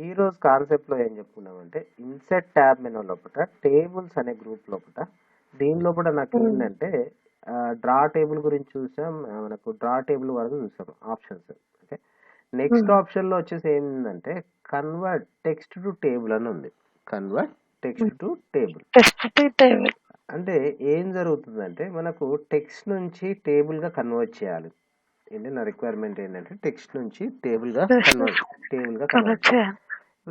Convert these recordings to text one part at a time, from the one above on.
ఈ రోజు కాన్సెప్ట్ లో ఏం చెప్పుకున్నామంటే ఇన్సెట్ ట్యాబ్ మెనూ లోపల టేబుల్స్ అనే గ్రూప్ లోపల దీని లోపల నాకు ఏంటంటే డ్రా టేబుల్ గురించి చూసాం. మనకు డ్రా టేబుల్ వరకు చూసాం ఆప్షన్స్. ఓకే, నెక్స్ట్ ఆప్షన్ లో వచ్చేసి ఏంటంటే కన్వర్ట్ టెక్స్ట్ టు టేబుల్ అని ఉంది. కన్వర్ట్ టెక్స్ట్ టు టేబుల్ అంటే ఏం జరుగుతుందంటే మనకు టెక్స్ట్ నుంచి టేబుల్ గా కన్వర్ట్ చేయాలి. ఏంటి నా రిక్వైర్మెంట్ ఏంటంటే టెక్స్ట్ నుంచి టేబుల్ గా కన్వర్ట్ చేయాలి.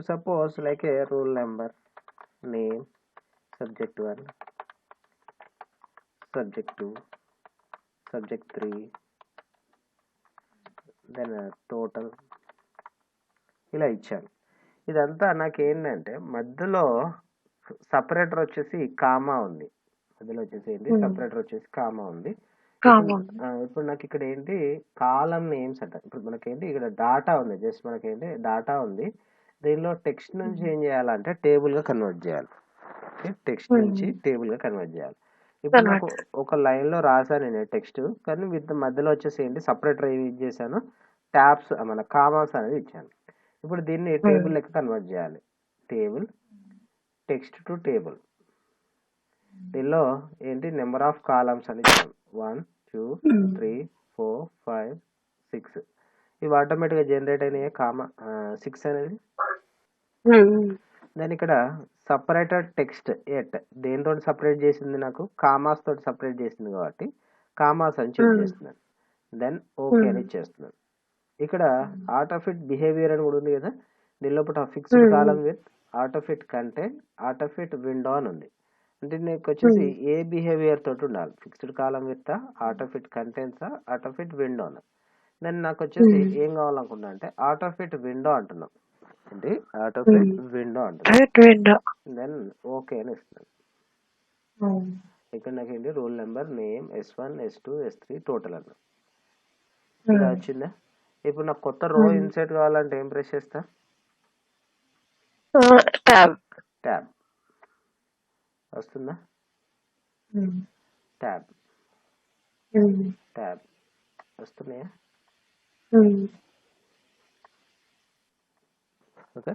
Suppose like a rule number, name, subject 1, subject 2, subject 3, then total ఇలా ఇచ్చాను. ఇదంతా నాకు ఏంటంటే మధ్యలో సపరేటర్ వచ్చేసి కామా ఉంది. మధ్యలో వచ్చేసి ఏంటి సపరేటర్ వచ్చేసి కామా ఉంది. ఇప్పుడు నాకు ఇక్కడ ఏంటి కాలం నేమ్స్ అంట. ఇప్పుడు మనకేంటి ఇక్కడ డాటా ఉంది, జస్ట్ మనకేంటి డాటా ఉంది. దీనిలో టెక్స్ట్ నుంచి ఏం చేయాలంటే టేబుల్ గా కన్వర్ట్ చేయాలి. టెక్స్ట్ నుంచి టేబుల్ గా కన్వర్ట్ చేయాలి. ఇప్పుడు నాకు ఒక లైన్ లో రాశాను నేను టెక్స్ట్, కానీ విత్ మధ్యలో వచ్చేసి ఏంటి సపరేటర్ యూజ్ చేశాను, ట్యాబ్స్ మన కామాస్ అనేది ఇచ్చాను. ఇప్పుడు దీన్ని టేబుల్ లెక్క కన్వర్ట్ చేయాలి. Table text to table. దీనిలో ఏంటి నెంబర్ ఆఫ్ కాలమ్స్ అని ఇచ్చాను, 1 2 3 4 5 6. ఇవి ఆటోమేటిక్గా జనరేట్ అయినాయి. కామా 6 అనేది. దాని ఇక్కడ సపరేటెడ్ టెక్స్ట్ ఎట్ దేనితో సపరేట్ చేసింది, నాకు కామాస్ తోటి సపరేట్ చేసింది కాబట్టి కామాస్ అని చెక్ చేస్తున్నాను. దెన్ ఓకే అని ఇచ్చేస్తున్నాను. ఇక్కడ ఆర్ట్ ఆఫ్ ఇట్ బిహేవియర్ అని కూడా ఉంది కదా. దీనిలోపల fixed column width autofit content, autofit window అని ఉంది. అంటే నీకు వచ్చేసి ఏ బిహేవియర్ తోటి ఉండాలి, fixed column width autofit contents, autofit window అని. దెన్ నాకు వచ్చేసి ఏం కావాలనుకున్నా అంటే ఆర్ట్ ఆఫ్ ఇట్ విండో అంటున్నాం. ఏంటి ఆర్ట్ ఆఫ్ ఇట్ విండో అంటున్నాం. దెన్ ఓకే అని ఇస్తున్నాను. ఇక్కడ నాకు ఏంటి rule number, name, S1 S2 S3 total అన్న ఇలా వచ్చిందా. ఇప్పుడు నాకు కొత్త రో ఇన్సర్ట్ కావాలంటే ఏం ప్రెస్ చేస్తా, ట్యాబ్ వస్తుందా, ట్యాబ్ ట్యాబ్ వస్తున్నాయా. ఓకే,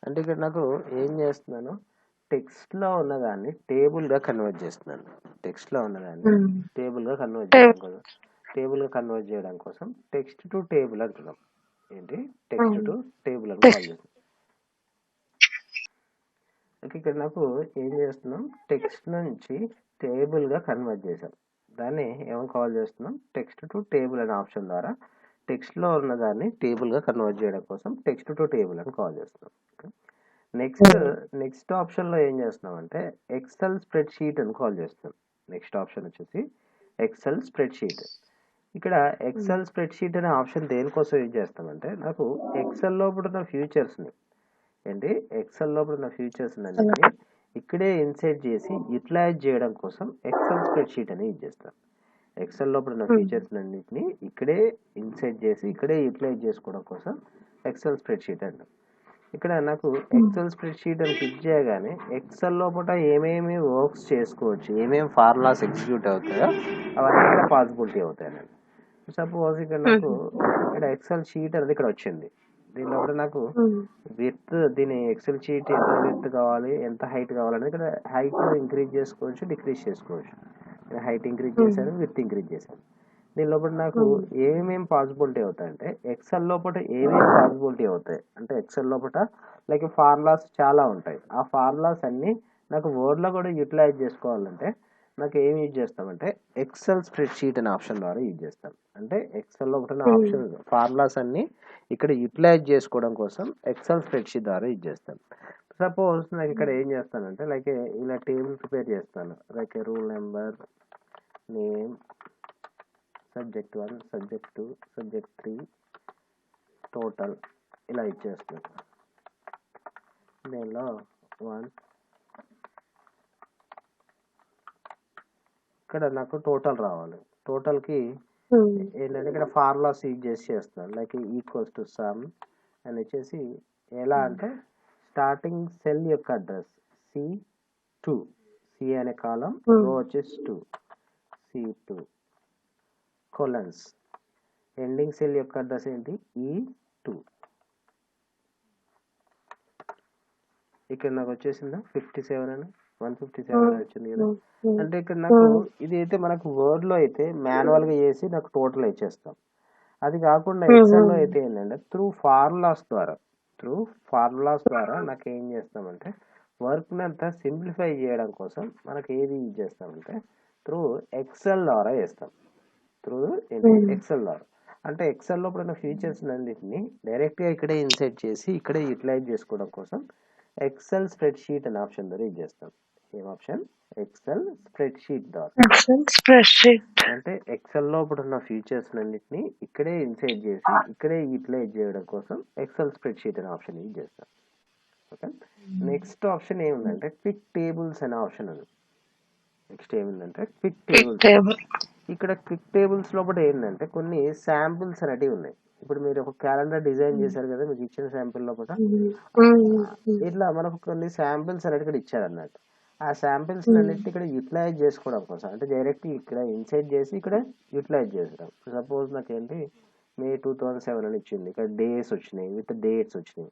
అంటే ఇక్కడ నాకు ఏం చేస్తున్నాను, టెక్స్ట్ లో ఉన్నదాన్ని టేబుల్ గా కన్వర్ట్ చేస్తున్నాను. టెక్స్ట్ లో ఉన్నదాన్ని టేబుల్ గా కన్వర్ట్ చేయడం కోసం టెక్స్ట్ టు టేబుల్ అంటున్నాం. ఏంటి టెక్స్ట్ టు టేబుల్ అని కాల్ చేస్తున్నాం. ఇక్కడ నాకు ఏం చేస్తున్నాం, టెక్స్ట్ నుంచి టేబుల్ గా కన్వర్ట్ చేసాం. దాన్ని ఏమని కాల్ చేస్తున్నాం, టెక్స్ట్ టు టేబుల్ అనే ఆప్షన్ ద్వారా టెక్స్ట్ లో ఉన్న దాన్ని టేబుల్ గా కన్వర్ట్ చేయడం కోసం టెక్స్ట్ టు టేబుల్ అని కాల్ చేస్తున్నాం. నెక్స్ట్ ఆప్షన్ లో ఏం చేస్తున్నాం అంటే ఎక్సెల్ స్ప్రెడ్ షీట్ అని కాల్ చేస్తున్నాం. నెక్స్ట్ ఆప్షన్ వచ్చేసి ఎక్సెల్ స్ప్రెడ్ షీట్. ఇక్కడ ఎక్సెల్ స్ప్రెడ్ షీట్ అనే ఆప్షన్ దేనికోసం యూజ్ చేస్తామంటే నాకు ఎక్సెల్ లోపల ఉన్న ఫ్యూచర్స్ ని ఏంటి ఎక్సెల్ లోపల ఉన్న ఫీచర్స్ అన్నింటినీ ఇక్కడే ఇన్సర్ట్ చేసి యూటిలైజ్ చేయడం కోసం ఎక్సెల్ స్ప్రెడ్ షీట్ అని యూజ్ చేస్తాం. ఎక్సెల్ లోపల ఉన్న ఫీచర్స్ అన్నింటినీ ఇక్కడే ఇన్సర్ట్ చేసి ఇక్కడే యూటిలైజ్ చేసుకోవడం కోసం ఎక్సెల్ స్ప్రెడ్ షీట్ అంటాం. ఇక్కడ నాకు ఎక్సెల్ స్ప్రెడ్ షీట్ అని క్లిక్ చేయగానే ఎక్సెల్ లోపల ఏమేమి వర్క్స్ చేసుకోవచ్చు, ఏమేమి ఫార్ములాస్ ఎగ్జిక్యూట్ అవుతాయో అవన్నీ ఇక్కడ పాసిబిలిటీ అవుతాయి. సపోజ్ ఇక్కడ నాకు ఇక్కడ ఎక్సెల్ షీట్ అనేది ఇక్కడ వచ్చింది. దీనిలో కూడా నాకు విత్ దీని ఎక్సెల్ షీట్ ఎంత విత్ కావాలి, ఎంత హైట్ కావాలనేది ఇక్కడ హైట్ ఇంక్రీజ్ చేసుకోవచ్చు, డిక్రీజ్ చేసుకోవచ్చు. హైట్ ఇంక్రీజ్ చేశాను, విత్ ఇంక్రీజ్ చేశాను. దీని లోపల నాకు ఏమేమి పాసిబిలిటీ అవుతాయంటే ఎక్సెల్ లోపల ఏమేమి పాసిబిలిటీ అవుతాయి అంటే ఎక్సెల్ లోపల లైక్ ఫార్ములాస్ చాలా ఉంటాయి. ఆ ఫార్ములాస్ అన్ని నాకు వర్డ్ లో కూడా యూటిలైజ్ చేసుకోవాలంటే నాకు ఏం యూజ్ చేస్తామంటే ఎక్సెల్ స్ప్రెడ్ షీట్ అనే ఆప్షన్ ద్వారా యూజ్ చేస్తాం. అంటే ఎక్సెల్ లో ఒకటి ఆప్షన్ ఫార్ములాస్ అన్ని ఇక్కడ యూటిలైజ్ చేసుకోవడం కోసం ఎక్సెల్ స్ప్రెడ్ షీట్ ద్వారా యూజ్ చేస్తాం. సపోజ్ నాకు ఇక్కడ ఏం చేస్తానంటే లైక్ ఇలా టేబుల్ ప్రిపేర్ చేస్తాను. Like rule number, name, subject 1 subject 2 subject 3 total ఇలా ఇచ్చేస్తాను. దీనిలో 1 ఇక్కడ నాకు టోటల్ రావాలి. టోటల్ కి ఏంటంటే ఇక్కడ ఫార్ములాస్ యూజ్ చేసి చేస్తాను. లైక్ ఈక్వల్స్ టు సమ్ అని వచ్చేసి ఎలా అంటే స్టార్టింగ్ సెల్ యొక్క అడ్రస్ C2, సి అనే కాలం, రో వచ్చేసి 2 C2 కొలన్స్, ఎండింగ్ సెల్ యొక్క అడ్రస్ ఏంటి E2. ఇక్కడ నాకు వచ్చేసిందా 57 అని 157 అని వచ్చింది కదా. అంటే ఇక్కడ నాకు ఇది అయితే మనకు వర్డ్లో అయితే మాన్యువల్గా చేసి నాకు టోటల్ ఇచ్చేస్తాం. అది కాకుండా ఎక్సెల్లో అయితే ఏంటంటే త్రూ ఫార్ములాస్ ద్వారా నాకు ఏం చేస్తామంటే వర్క్ని అంతా సింప్లిఫై చేయడం కోసం మనకి ఏది యూజ్ చేస్తామంటే త్రూ ఎక్సెల్ ద్వారా చేస్తాం. ఎక్సెల్ ద్వారా అంటే ఎక్సెల్లో ఉన్న ఫీచర్స్ అన్నింటినీ డైరెక్ట్గా ఇక్కడే ఇన్సర్ట్ చేసి ఇక్కడే యూటిలైజ్ చేసుకోవడం కోసం ఎక్సెల్ స్ప్రెడ్ షీట్ అనే ఆప్షన్ ద్వారా యూజ్ చేస్తాం. ఏం ఆప్షన్? ఎక్సెల్ స్ప్రెడ్ షీట్ ద్వారా. అంటే ఎక్సెల్లో ఉన్న ఫీచర్స్ అన్నింటినీ ఇక్కడే ఇన్సర్ట్ చేసి ఇక్కడే యూటిలైజ్ చేయడం కోసం ఎక్సెల్ స్ప్రెడ్ షీట్ అనే ఆప్షన్ యూజ్ చేస్తాం. ఓకే, నెక్స్ట్ ఆప్షన్ ఏముందంటే క్విక్ టేబుల్స్ అనే ఆప్షన్ ఉంది. నెక్స్ట్ ఏముందంటే క్విక్ టేబుల్స్. ఇక్కడ క్విక్ టేబుల్స్ లోపల ఏంటంటే కొన్ని శాంపుల్స్ అనేటివి ఉన్నాయి. ఇప్పుడు మీరు ఒక క్యాలెండర్ డిజైన్ చేశారు కదా, మీకు ఇచ్చిన శాంపిల్ లోపల ఇట్లా మనకు కొన్ని శాంపిల్స్ అనేవి ఇక్కడ ఇచ్చారు అన్నట్టు. ఆ శాంపిల్స్ అన్నిటి ఇక్కడ యూటిలైజ్ చేసుకోవడం కోసం అంటే డైరెక్ట్ ఇక్కడ ఇన్సైట్ చేసి ఇక్కడ యూటిలైజ్ చేసడం. సపోజ్ నాకేంటి మే 2007 అని ఇచ్చింది, ఇక్కడ డేస్ వచ్చినాయి, విత్ డేట్స్ వచ్చినాయి.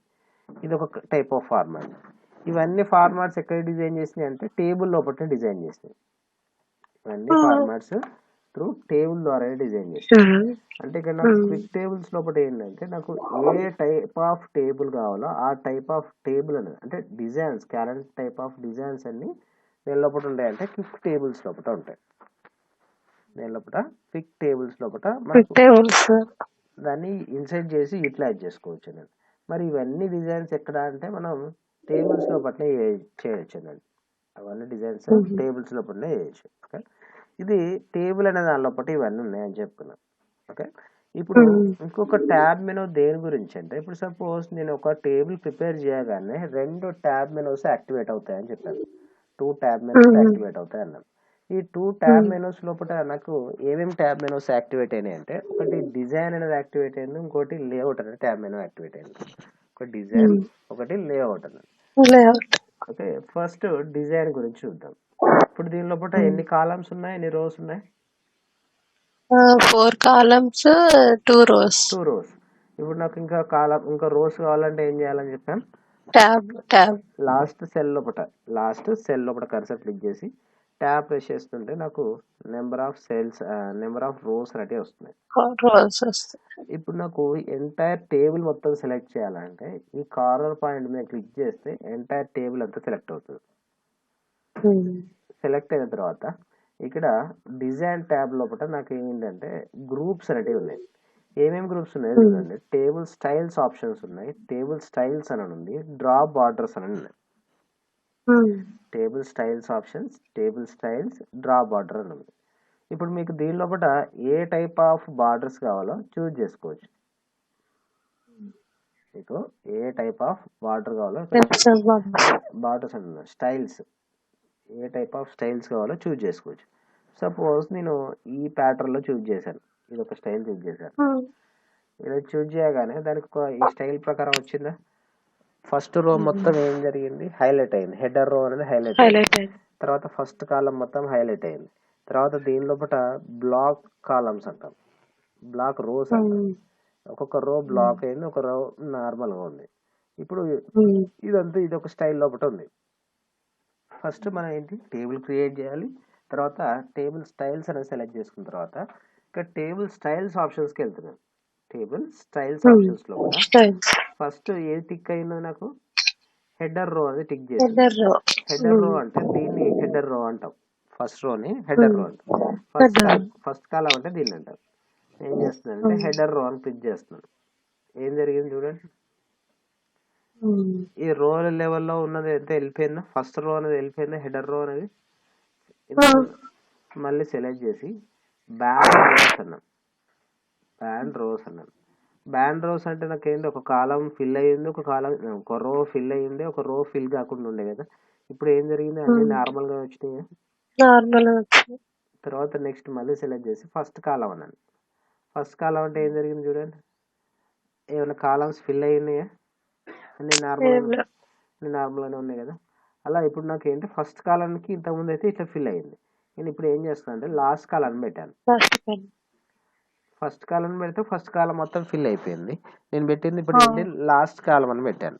ఇది ఒక టైప్ ఆఫ్ ఫార్మాట్. ఇవన్నీ ఫార్మాట్స్ ఎక్కడ డిజైన్ చేసినాయి అంటే టేబుల్ లోపల డిజైన్ చేసినాయి. ఇవన్నీ ఫార్మాట్స్ త్రూ టేబుల్ ద్వారా డిజైన్ చేస్తాను. అంటే ఇక్కడ నాకు క్విక్ టేబుల్స్ లోపల ఏంటంటే నాకు ఏ టైప్ ఆఫ్ టేబుల్ కావాలో ఆ టైప్ ఆఫ్ టేబుల్ అనేది అంటే designs calendar type of designs అన్ని దేని లోపల ఉంటాయంటే క్విక్ టేబుల్స్ లోపల ఉంటాయి. దేని లోపల క్విక్ టేబుల్స్ లోపల దాన్ని ఇన్సర్ట్ చేసి యూటిలైజ్ చేసుకోవచ్చు అన్నది. మరి ఇవన్నీ డిజైన్స్ ఎక్కడ అంటే మనం టేబుల్స్ లోపల చేయొచ్చు అన్నది. అవన్నీ డిజైన్స్ టేబుల్స్ లోపలనే చేయొచ్చు. ఓకే, ఇది టేబుల్ అనే దాని లోపల ఇవన్నీ ఉన్నాయని చెప్పుకున్నాం. ఓకే, ఇప్పుడు ఇంకొక ట్యాబ్ మెనూ దేని గురించి అంటే ఇప్పుడు సపోజ్ నేను ఒక టేబుల్ ప్రిపేర్ చేయగానే 2 ట్యాబ్ మెనూస్ యాక్టివేట్ అవుతాయని చెప్పాను. 2 ట్యాబ్ మెనూస్ యాక్టివేట్ అవుతాయి అన్నాను. ఈ 2 ట్యాబ్ మెనూస్ లోపల నాకు ఏమేమి ట్యాబ్ మెనూస్ యాక్టివేట్ అయినాయి అంటే ఒకటి డిజైన్ అనేది యాక్టివేట్ అయింది, ఇంకోటి లేఅవుట్ అనేది ట్యాబ్ మెనూ యాక్టివేట్ అయింది. ఒక డిజైన్ ఒకటి లేఅవుట్ అన్నది. ఓకే, ఫస్ట్ డిజైన్ గురించి చూద్దాం. ఇప్పుడు దీని లోపల ఎన్ని కాలమ్స్ ఉన్నాయి, ఎన్ని రోస్ ఉన్నాయి? 4 columns, 2 rows. ఇప్పుడు నాకు ఇంకా రోస్ కావాలంటే ఏం చేయాలని చెప్పాను? tab లాస్ట్ సెల్ లోపల కర్సర్ క్లిక్ చేసి ట్యాబ్ ప్రెస్ చేస్తుంటే నాకు నెంబర్ ఆఫ్ రోస్ అనేవి వస్తున్నాయి. ఇప్పుడు నాకు ఎంటైర్ టేబుల్ మొత్తం సెలెక్ట్ చేయాలంటే ఈ కార్నర్ పాయింట్ మీద క్లిక్ చేస్తే ఎంటైర్ టేబుల్ అంతా సెలెక్ట్ అవుతుంది. సెలెక్ట్ అయిన తర్వాత ఇక్కడ డిజైన్ ట్యాబ్ లోపల నాకు ఏంటంటే గ్రూప్స్ అనేవి ఉన్నాయి. ఏమేమి గ్రూప్స్ ఉన్నాయి చూడండి. టేబుల్ స్టైల్స్ ఆప్షన్స్ ఉన్నాయి, టేబుల్ స్టైల్స్ అని ఉంది, డ్రా బార్డర్స్ అని ఉన్నాయి. Table styles options, table styles, draw border అని ఉంది. ఇప్పుడు మీకు దీని లోపల ఏ టైప్ ఆఫ్ బార్డర్స్ కావాలో చూజ్ చేసుకోవచ్చు. మీకు ఏ టైప్ ఆఫ్ బార్డర్ కావాలో బార్డర్స్ అంటున్నారు, styles A type of styles కావాలో చూజ్ చేసుకోవచ్చు. సపోజ్ నేను ఈ ప్యాటర్న్ లో చూజ్ చేశాను, ఇది ఒక స్టైల్ చూజ్ చేశాను. ఇలా చూజ్ చేయగానే దానికి ఈ స్టైల్ ప్రకారం వచ్చిందా? ఫస్ట్ రో మొత్తం ఏం జరిగింది? హైలైట్ అయింది. హెడర్ రో అనేది హైలైట్ అయింది. తర్వాత ఫస్ట్ కాలం మొత్తం హైలైట్ అయింది. తర్వాత దీని లోపల బ్లాక్ కాలమ్స్ అంటాం, బ్లాక్ రోస్ అంటాం. ఒక్కొక్క రో బ్లాక్ అయింది, ఒక రో నార్మల్ గా ఉంది. ఇప్పుడు ఇదంతా ఇది ఒక స్టైల్ లోపల ఉంది. ఫస్ట్ మనం ఏంటి టేబుల్ క్రియేట్ చేయాలి. తర్వాత టేబుల్ స్టైల్స్ అనేది సెలెక్ట్ చేసుకున్న తర్వాత ఇక్కడ టేబుల్ స్టైల్స్ ఆప్షన్స్కి వెళ్తున్నాను. టేబుల్ స్టైల్స్ ఆప్షన్స్ లో ఫస్ట్ ఏది టిక్ అయిందో నాకు హెడర్ రో అనేది టిక్ చేసి, హెడర్ రో అంటే దీన్ని హెడర్ రో అంటాం. ఫస్ట్ రోని హెడర్ రో అంటాం. ఫస్ట్ కాలం అంటే దీన్ని అంటాం. ఏం చేస్తున్నాను అంటే హెడర్ రో అని క్లిక్ చేస్తున్నాను. ఏం జరిగింది చూడండి, ఈ రో లెవెల్లో ఉన్నది ఎంత వెళ్ళిపోయిందో, ఫస్ట్ రో అనేది వెళ్ళిపోయిందా, హెడర్ రో అనేది. మళ్ళీ సెలెక్ట్ చేసి బ్యాండ్ రోస్ అంటే నాకు ఏంటి ఒక కాలం ఫిల్ అయ్యింది, ఒక రో ఫిల్ అయ్యింది, ఒక రో ఫిల్ కాకుండా ఉండే కదా. ఇప్పుడు ఏం జరిగింది, అన్ని నార్మల్ గా వచ్చినాయి. తర్వాత నెక్స్ట్ మళ్ళీ సెలెక్ట్ చేసి ఫస్ట్ కాలం అన్నాను. ఫస్ట్ కాలం అంటే ఏం జరిగింది చూడండి, ఏమైనా కాలమ్స్ ఫిల్ అయ్యాయా? అన్ని నార్మల్గానే ఉన్నాయి కదా. అలా ఇప్పుడు నాకు ఏంటి ఫస్ట్ కాలానికి ఇంతకుముందు అయితే ఇట్లా ఫిల్ అయ్యింది. నేను ఇప్పుడు ఏం చేస్తాను అంటే లాస్ట్ కాలం పెట్టాను. ఫస్ట్ కాలం పెడితే ఫస్ట్ కాలం మొత్తం ఫిల్ అయిపోయింది. నేను పెట్టింది ఇప్పుడు ఏంటి లాస్ట్ కాలం అని పెట్టాను.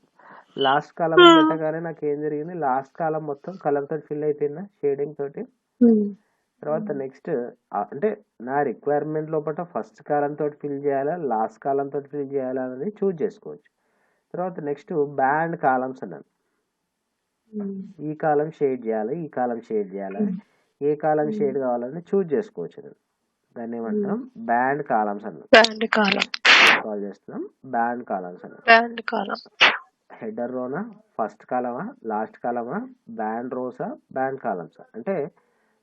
లాస్ట్ కాలం పెట్టగానే నాకు ఏం జరిగింది, లాస్ట్ కాలం మొత్తం కలర్ తోటి ఫిల్ అయిపోయిందా, షేడింగ్ తోటి. తర్వాత నెక్స్ట్ అంటే నా రిక్వైర్మెంట్ లోపల ఫస్ట్ కాలం తోటి ఫిల్ చేయాలా, లాస్ట్ కాలం తోటి ఫిల్ చేయాలా అనేది చూజ్ చేసుకోవచ్చు. తర్వాత నెక్స్ట్ బ్యాండ్ కాలమ్స్ అన్నాను. ఈ కాలం షేడ్ చేయాలి, ఈ కాలం షేడ్ చేయాలి, ఏ కాలం షేడ్ కావాలని చూజ్ చేసుకోవచ్చు నేను. దాన్ని ఏమంటాం, బ్యాండ్ కాలమ్స్ అన్నాం. బ్యాండ్ కాలం కాల్ చేస్తున్నాం బ్యాండ్ కాలమ్స్ అన్నాం. బ్యాండ్ కాలం హెడర్ రోనా, ఫస్ట్ కాలమా, లాస్ట్ కాలమా, బ్యాండ్ రోసా, బ్యాండ్ కాలమ్సా. అంటే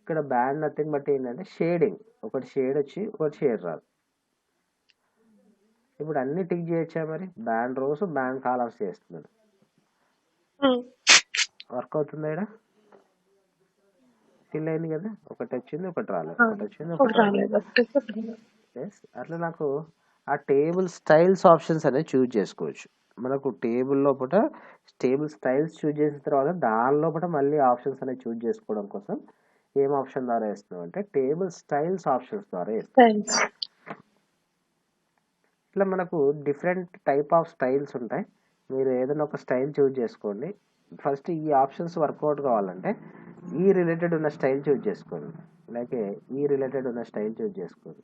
ఇక్కడ బ్యాండ్ నథింగ్ బట్ ఏంటంటే షేడింగ్, ఒకటి షేడ్ వచ్చి ఒకటి షేడ్ రాదు. ఇప్పుడు అన్ని టిక్ చేయొచ్చా మరి, బ్యాండ్ రోస్ బ్యాండ్ కాలమ్స్ చేస్తున్నాడు. వర్క్ అవుతుందా ఇక్కడ, ఫిల్ అయింది కదా, ఒకటి వచ్చింది ఒకటి రాలేదు, ఒకటి వచ్చింది ఒకటి రాలేదు. అట్లా నాకు ఆ టేబుల్ స్టైల్స్ ఆప్షన్స్ అనేది చూజ్ చేసుకోవచ్చు. మనకు టేబుల్ లోపల టేబుల్ స్టైల్స్ చూజ్ చేసిన తర్వాత దాని లోపల మళ్ళీ ఆప్షన్స్ అనేది చూజ్ చేసుకోవడం కోసం ఏం ఆప్షన్ ద్వారా వేస్తున్నాం అంటే టేబుల్ స్టైల్స్ ఆప్షన్స్ ద్వారా వేస్తాం. ఇట్లా మనకు డిఫరెంట్ టైప్ ఆఫ్ స్టైల్స్ ఉంటాయి. మీరు ఏదైనా ఒక స్టైల్ చూజ్ చేసుకోండి. ఫస్ట్ ఈ ఆప్షన్స్ వర్కౌట్ కావాలంటే ఈ రిలేటెడ్ ఉన్న స్టైల్ చూజ్ చేసుకోండి, అలాగే ఈ రిలేటెడ్ ఉన్న స్టైల్ చూజ్ చేసుకోండి.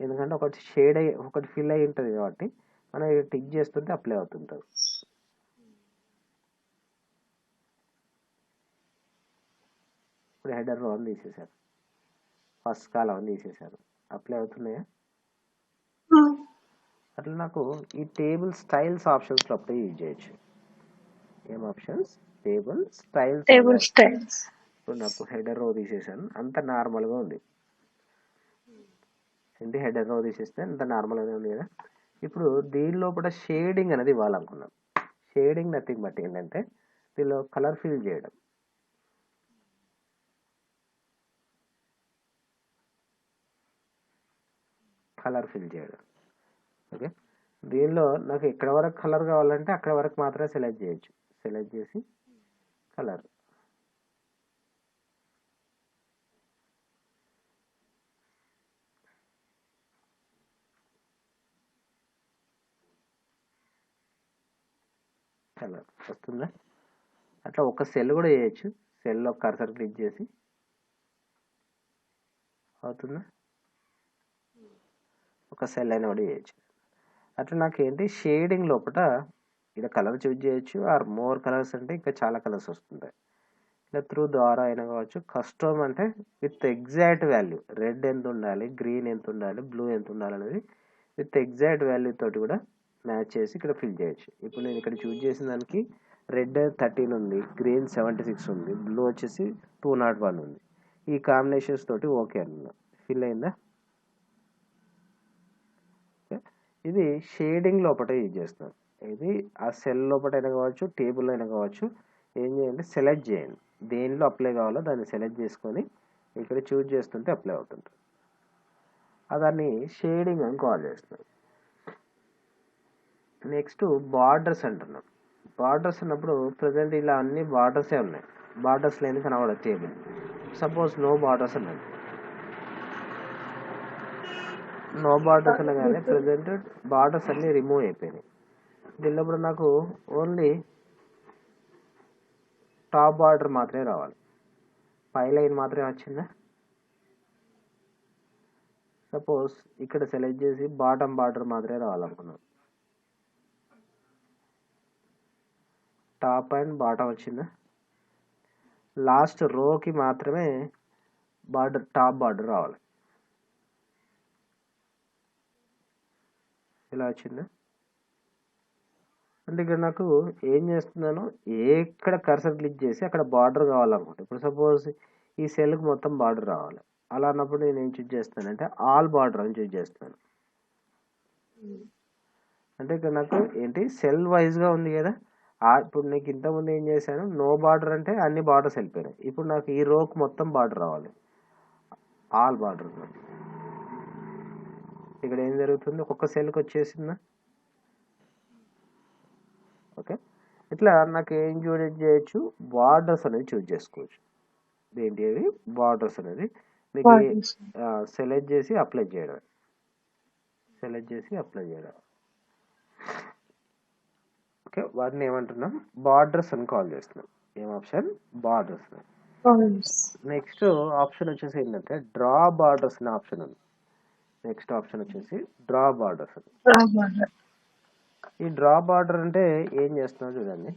ఎందుకంటే ఒకటి షేడ్ అయ్యి ఒకటి ఫిల్ అయ్యి ఉంటుంది కాబట్టి మనం టిక్ చేస్తుంటే అప్లై అవుతుంటుంది. ఇప్పుడు హెడర్ రో అని తీసేశారు, ఫస్ట్ కాలం అని తీసేశారు, అప్లై అవుతున్నాయా. అట్లా నాకు ఈ టేబుల్ స్టైల్స్ ఆప్షన్స్ లో అప్లై యూజ్ చేయొచ్చు. ఏం ఆప్షన్స్, టేబుల్ స్టైల్స్. ఇప్పుడు నాకు హెడర్ రో తీసేసాను, అంత నార్మల్గా ఉంది. ఏంటి, హెడర్ రో తీసేస్తే అంత నార్మల్గానే ఉంది కదా. ఇప్పుడు దీని లోపల షేడింగ్ అనేది ఇవ్వాలనుకున్నాం. షేడింగ్ నథింగ్ బట్ ఏంటంటే దీనిలో కలర్ ఫిల్ చేయడం. ఓకే, దీనిలో నాకు ఎక్కడ వరకు కలర్ కావాలంటే అక్కడ వరకు మాత్రమే సెలెక్ట్ చేయొచ్చు. సెలెక్ట్ చేసి కలర్, కలర్ వస్తుందా. అట్లా ఒక సెల్ కూడా చేయొచ్చు. సెల్లో కర్సర్ క్లిక్ చేసి అవుతుందా, ఒక సెల్ అయినా కూడా చేయొచ్చు. అట్లా నాకు ఏంటి షేడింగ్ లోపల ఇలా కలర్ చూజ్ చేయొచ్చు, ఆర్ మోర్ కలర్స్ అంటే ఇంకా చాలా కలర్స్ వస్తుంటాయి. ఇలా త్రూ ద్వారా అయినా కావచ్చు. కస్టమ్ అంటే విత్ ఎగ్జాక్ట్ వాల్యూ, రెడ్ ఎంత ఉండాలి, గ్రీన్ ఎంత ఉండాలి, బ్లూ ఎంత ఉండాలి అనేది విత్ ఎగ్జాక్ట్ వాల్యూ తోటి కూడా మ్యాచ్ చేసి ఇక్కడ ఫిల్ చేయొచ్చు. ఇప్పుడు నేను ఇక్కడ చూజ్ చేసిన దానికి రెడ్ 13 ఉంది, గ్రీన్ 76 ఉంది, బ్లూ వచ్చేసి 201 ఉంది. ఈ కాంబినేషన్స్ తోటి ఓకే అన్న ఫిల్ అయిందా. ఇది షేడింగ్ లోపల యూజ్ చేస్తాం. ఇది ఆ సెల్ లోపల అయినా కావచ్చు, టేబుల్ అయినా కావచ్చు. ఏం చేయండి, సెలెక్ట్ చేయండి, దేనిలో అప్లై కావాలో దాన్ని సెలెక్ట్ చేసుకొని ఇక్కడ చూజ్ చేస్తుంటే అప్లై అవుతుంది. దాన్ని షేడింగ్ అని కాల్ చేస్తాం. నెక్స్ట్ బార్డర్స్ అంటున్నాం. బార్డర్స్ అన్నప్పుడు ప్రజెంట్ ఇలా అన్ని బార్డర్సే ఉన్నాయి, బార్డర్స్ లేని కనబడదు టేబుల్. సపోజ్ నో బార్డర్స్ అన్నాడు, నో బార్డర్స్ అనగానే ప్రజెంట్ బార్డర్స్ అన్ని రిమూవ్ అయిపోయినాయి. దీనిలో ఇప్పుడు నాకు ఓన్లీ టాప్ బార్డర్ మాత్రమే రావాలి, పై లైన్ మాత్రమే వచ్చిందా. సపోజ్ ఇక్కడ సెలెక్ట్ చేసి బాటమ్ బార్డర్ మాత్రమే రావాలనుకున్నాం, టాప్ అండ్ బాటమ్ వచ్చిందా. లాస్ట్ రోకి మాత్రమే బార్డర్, టాప్ బార్డర్ రావాలి, ఇలా వచ్చిందా. అంటే ఇక్కడ నాకు ఏం చేస్తున్నాను, ఎక్కడ కర్సర్ క్లిక్ చేసి అక్కడ బార్డర్ కావాలనుకుంటా. ఇప్పుడు సపోజ్ ఈ సెల్కి మొత్తం బార్డర్ రావాలి, అలా అన్నప్పుడు నేను ఏం చూజ్ చేస్తానంటే ఆల్ బార్డర్ అని చూజ్ చేస్తాను. అంటే ఇక్కడ నాకు ఏంటి సెల్ వైజ్గా ఉంది కదా. ఇప్పుడు నీకు ఇంతకుముందు ఏం చేశాను, నో బార్డర్ అంటే అన్ని బార్డర్స్ వెళ్ళిపోయినాయి. ఇప్పుడు నాకు ఈ రోకి మొత్తం బార్డర్ రావాలి, ఆల్ బార్డర్. ఇక్కడ ఏం జరుగుతుంది, ఒక్కొక్క సెల్కి వచ్చేసిందా. ఓకే, ఇట్లా నాకు ఏం చూజ్ చేయొచ్చు, బార్డర్స్ అనేది చూజ్ చేసుకోవచ్చు. ఏంటి అవి బార్డర్స్ అనేది మీకు సెలెక్ట్ చేసి అప్లై చేయడం, సెలెక్ట్ చేసి అప్లై చేయడం. ఓకే, వాటిని ఏమంటున్నాం, బార్డర్స్ అని కాల్ చేస్తున్నాం. ఏం ఆప్షన్? బార్డర్స్. నెక్స్ట్ ఆప్షన్ వచ్చేసి ఏంటంటే డ్రా బార్డర్స్ అనే ఆప్షన్ ఉంది. నెక్స్ట్ ఆప్షన్ వచ్చేసి డ్రా బార్డర్స్. ఈ డ్రా బార్డర్ అంటే ఏం చేస్తున్నావు చూడండి.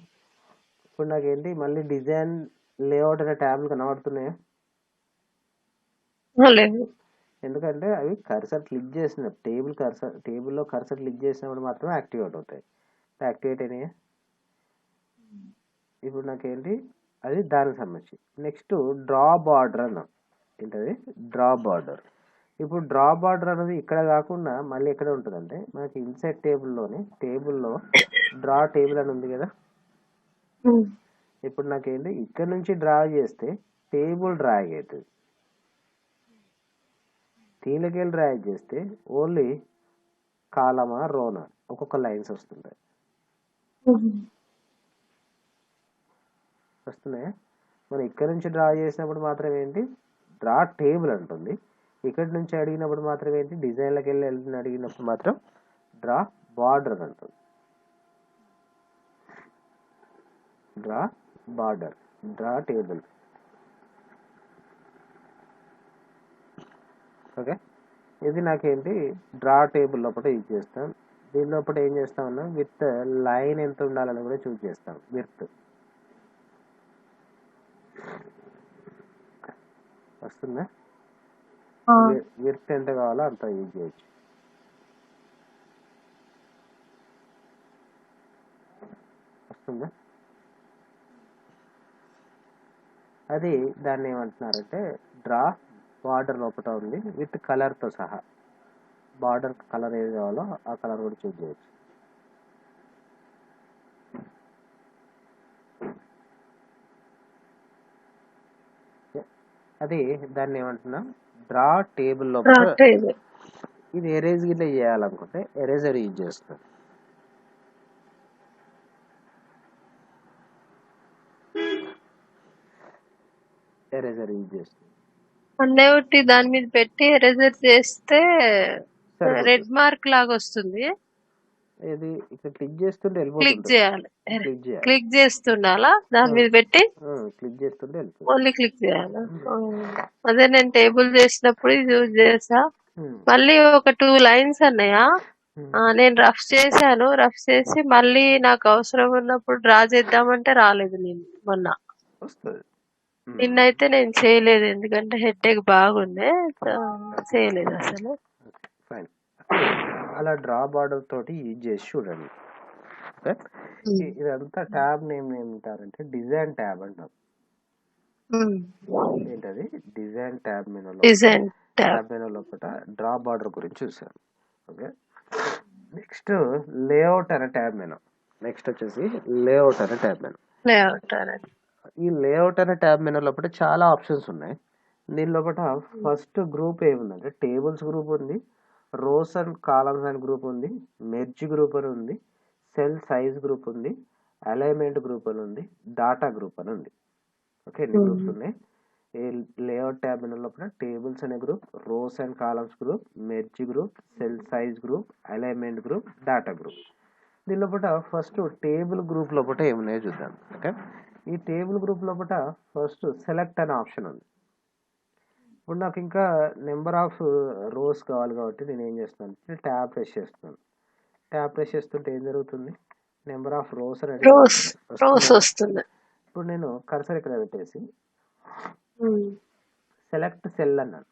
ఇప్పుడు నాకేంటి మళ్ళీ డిజైన్ లేఅవుట్ అనే ట్యాబ్లు కనబడుతున్నాయా? లేదు. ఎందుకంటే అవి కర్సర్ క్లిక్ చేసిన టేబుల్లో కర్సర్ క్లిక్ చేసినప్పుడు మాత్రమే యాక్టివేట్ అవుతాయి. యాక్టివేట్ అయినాయా? ఇప్పుడు నాకేంటి అది దానికి సంబంధించి. నెక్స్ట్ డ్రా బార్డర్ అన్న ఏంటది? Draw border. ఇప్పుడు డ్రా బార్డర్ అనేది ఇక్కడ కాకుండా మళ్ళీ ఎక్కడ ఉంటుందంటే మనకి ఇన్సైడ్ టేబుల్లో డ్రా టేబుల్ అని ఉంది కదా. ఇప్పుడు నాకేంటి ఇక్కడ నుంచి డ్రా చేస్తే టేబుల్ డ్రాగ్ అవుతుంది. దీనికెళ్ళి డ్రాగ్ చేస్తే ఓన్లీ కాలమా రోనా ఒక్కొక్క లైన్స్ వస్తున్నాయి. మనం ఇక్కడ నుంచి డ్రా చేసినప్పుడు మాత్రం ఏంటి డ్రా టేబుల్ అంటుంది. ఇక్కడి నుంచి అడిగినప్పుడు మాత్రం ఏంటి డిజైన్లోకి వెళ్ళి అడిగినప్పుడు మాత్రం డ్రా బార్డర్ అంటుంది. Draw border, draw table. Okay, ఇది నాకేంటి డ్రా టేబుల్ లోపల యూజ్ చేస్తాం. దీని లోపల ఏం చేస్తామన్నా విత్ లైన్ ఎంత ఉండాలని కూడా చూస్ చేస్తాం. విత్ వస్తుందా? విత్ ఎంత కావాలో అంత యూజ్ చేయొచ్చు. వస్తుందా? అది దాన్ని ఏమంటున్నారంటే డ్రా బార్డర్ లోపల ఉంది విత్ కలర్తో సహా. బార్డర్ కలర్ ఏది కావాలో ఆ కలర్ కూడా చూస్ చేయొచ్చు. అది దాన్ని ఏమంటున్నాం డ్రా టేబుల్ లోపల. ఇది ఎరేజ్ గిట్లా చేయాలనుకుంటే ఎరేజర్ యూజ్ చేస్తాం. ఎరేజర్ యూజ్ చేస్తాం. అన్నీ ఒకటి దాని మీద పెట్టి ఎరేజర్ చేస్తే రెడ్ మార్క్ లాగా వస్తుంది. ఇది ఇక్కడ క్లిక్ చేస్తుంటే క్లిక్ చేయాలి. క్లిక్ క్లిక్ చేస్తుండాలా దాని మీద పెట్టి? క్లిక్ చేస్తుంటే ఓన్లీ క్లిక్ చేయాలా? అదే నేను టేబుల్ చేసినప్పుడు ఇది యూజ్ చేసా. మళ్ళీ ఒక 2 లైన్స్ అన్నాయా, నేను రఫ్ చేశాను. రఫ్ చేసి మళ్ళీ నాకు అవసరం ఉన్నప్పుడు డ్రా చేద్దామంటే రాలేదు. నేను మొన్న నిన్నైతే నేను చేయలేదు, ఎందుకంటే హెడేక్ బాగుండే, చేయలేదు అసలు. అలా డ్రా బార్డర్ తోటి యూజ్ చేసి చూడండి. ఇదంతా ట్యాబ్ నేమ్ ఏమంటారంటే డిజైన్ ట్యాబ్ అంటారు. ఏంటది? డిజైన్ ట్యాబ్ మెనూ లోపల డ్రా బార్డర్ గురించి చూసాను. ఓకే, నెక్స్ట్ లేఅవుట్ అనే ట్యాబ్ మెనూ. నెక్స్ట్ వచ్చేసి లేఅవుట్ అనే ట్యాబ్ మెనూ. ఈ లేఅవుట్ అనే ట్యాబ్ మెనూ లోపల చాలా ఆప్షన్స్ ఉన్నాయి. దీని లోపల ఫస్ట్ గ్రూప్ ఏముందంటే టేబుల్స్ గ్రూప్ ఉంది, rows and columns and group ఉంది, మెర్జ్ గ్రూప్ అని ఉంది, సెల్ సైజ్ గ్రూప్ ఉంది, అలైన్మెంట్ గ్రూప్ అని ఉంది, డాటా గ్రూప్ అని ఉంది. ఓకే, ఎన్ని గ్రూప్స్ ఉన్నాయి? ఈ లేఅవుట్ ట్యాబ్ లోపల టేబుల్స్ అనే group, rows and columns group, merge group, cell size group, alignment group, data group. దీని లోపల ఫస్ట్ టేబుల్ గ్రూప్ లోపల ఏమున్నాయో చూద్దాం. ఓకే, ఈ టేబుల్ గ్రూప్ లోపల ఫస్ట్ సెలెక్ట్ అనే ఆప్షన్ ఉంది. ఇప్పుడు నాకు ఇంకా నెంబర్ ఆఫ్ రోస్ కావాలి కాబట్టి నేను ఏం చేస్తాను, ట్యాబ్ ప్రెస్ చేస్తున్నాను. ట్యాబ్ ప్రెస్ చేస్తుంటే ఏం జరుగుతుంది? నెంబర్ ఆఫ్ రోస్ అనేది వస్తుంది. ఇప్పుడు నేను కర్సర్ ఇక్కడ పెట్టేసి సెలెక్ట్ సెల్ అన్నాను.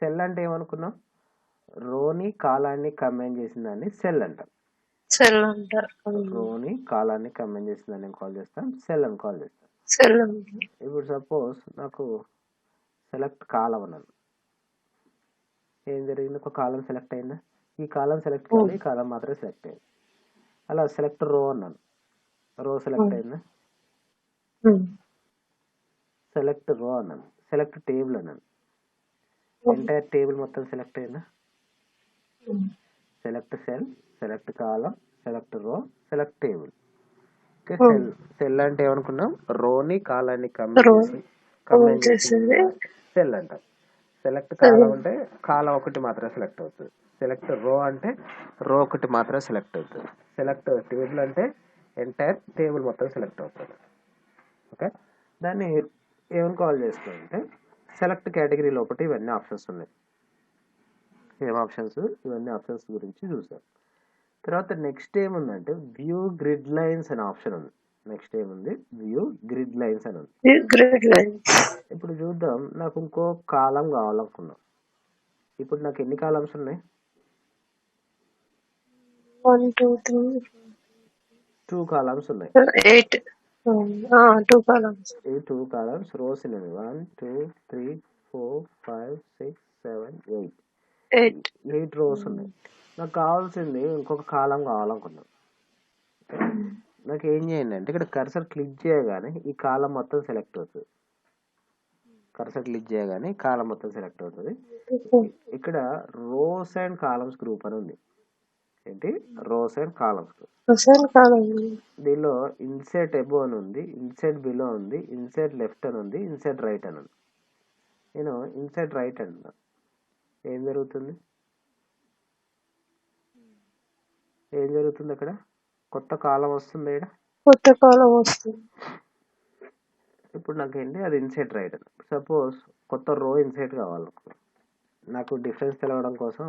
సెల్ అంటే ఏమనుకున్నాం? రోని కాలాన్ని కంబైన్ చేసిన దాన్ని సెల్ అంటాం. రోని కాలాన్ని కంబైన్ చేసిన దాన్ని కాల్ చేస్తాం సెల్ అని కాల్ చేస్తాం. ఇప్పుడు సపోజ్ నాకు సెలెక్ట్ కాలం అన్నాను. ఏం జరిగింది? ఒక కాలం సెలెక్ట్ అయిందా? ఈ కాలం సెలెక్ట్ కాదు, ఈ కాలం మాత్రమే సెలెక్ట్ అయింది. అలా సెలెక్ట్ రో అన్నాను. రో సెలెక్ట్ అయిందా? సెలెక్ట్ రో అన్నాను. సెలెక్ట్ టేబుల్ అన్నాను. ఎంటైర్ టేబుల్ మొత్తం సెలెక్ట్ అయిందా? సెలెక్ట్ సెల్, సెలెక్ట్ కాలం, సెలెక్ట్ రో, సెలెక్ట్ టేబుల్. ఓకే, సెల్ అంటే ఏమనుకున్నాం? రోని కాలాన్ని కంబైన్ చేసి సెల్ అంటాం. సెలెక్ట్ కాలం అంటే కాలం ఒకటి మాత్రమే సెలెక్ట్ అవుతుంది. సెలెక్ట్ రో అంటే రో ఒకటి మాత్రమే సెలెక్ట్ అవుతుంది. సెలెక్ట్ టేబుల్ అంటే ఎంటైర్ టేబుల్ మొత్తం సెలెక్ట్ అవుతుంది. ఓకే, దాన్ని ఏమని కాల్ చేస్తామంటే సెలెక్ట్ కేటగిరీ లోపల ఇవన్నీ ఆప్షన్స్ ఉన్నాయి. ఏం ఆప్షన్స్? ఇవన్నీ ఆప్షన్స్ గురించి చూసాం. తర్వాత నెక్స్ట్ ఏముందంటే వ్యూ గ్రిడ్ లైన్స్ అనే ఆప్షన్ ఉంది. నెక్స్ట్ ఏముంది? వ్యూ గ్రిడ్ లైన్స్ అని ఉంది. ఇప్పుడు చూద్దాం. నాకు ఇంకో కాలం కావాలనుకున్నాం. ఇప్పుడు నాకు ఎన్ని కాలమ్స్ ఉన్నాయి? 1 2 3 2 కాలమ్స్ ఉన్నాయి. 8 2 columns. ఈ 2 కాలమ్స్ రోస్ ఉన్నాయి. 1 2 3 4 5 6 7 8 రోస్ ఉన్నాయి. నాకు కావాల్సింది ఇంకొక కాలం కావాలనుకున్నాం. నాకు ఏం చేయండి అంటే ఇక్కడ కర్సర్ క్లిక్ చేయగానే ఈ కాలం మొత్తం సెలెక్ట్ అవుతుంది. కర్సర్ క్లిక్ చేయగానే కాలం మొత్తం సెలెక్ట్ అవుతుంది. ఇక్కడ రోస్ అండ్ కాలమ్స్ గ్రూప్ అని ఉంది. ఏంటి? Rows and columns. దీనిలో ఇన్సెట్ ఎబో అని ఉంది, ఇన్సెట్ బిలో ఉంది, ఇన్సెట్ లెఫ్ట్ అని ఉంది, ఇన్సెట్ రైట్ అని ఉంది. నేను ఇన్సెట్ రైట్ అంటున్నా. ఏం జరుగుతుంది? ఏం జరుగుతుంది అక్కడ? కొత్త కాలం వస్తుంది. ఇక్కడ కొత్త కాలం వస్తుంది. ఇప్పుడు నాకు ఏంటి? అది ఇన్సెట్ రైట్. సపోజ్ కొత్త రో ఇన్సెట్ కావాలి. నాకు డిఫరెన్స్ తెలవడం కోసం